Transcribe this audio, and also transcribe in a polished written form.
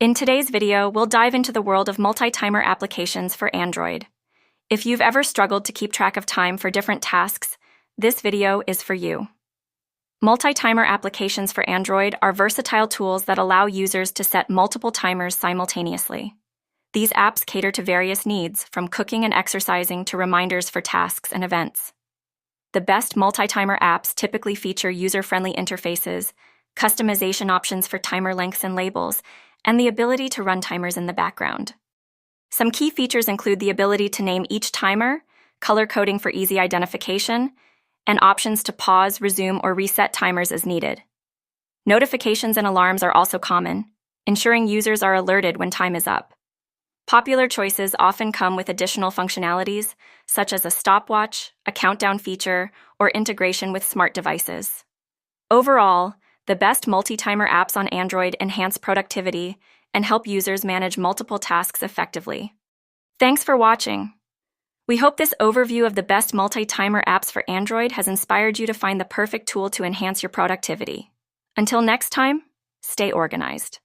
In today's video, we'll dive into the world of multi-timer applications for Android. If you've ever struggled to keep track of time for different tasks, this video is for you. Multi-timer applications for Android are versatile tools that allow users to set multiple timers simultaneously. These apps cater to various needs, from cooking and exercising to reminders for tasks and events. The best multi-timer apps typically feature user-friendly interfaces, customization options for timer lengths and labels, and the ability to run timers in the background. Some key features include the ability to name each timer, color coding for easy identification, and options to pause, resume, or reset timers as needed. Notifications and alarms are also common, ensuring users are alerted when time is up. Popular choices often come with additional functionalities, such as a stopwatch, a countdown feature, or integration with smart devices. Overall, the best multi-timer apps on Android enhance productivity and help users manage multiple tasks effectively. Thanks for watching. We hope this overview of the best multi-timer apps for Android has inspired you to find the perfect tool to enhance your productivity. Until next time, stay organized.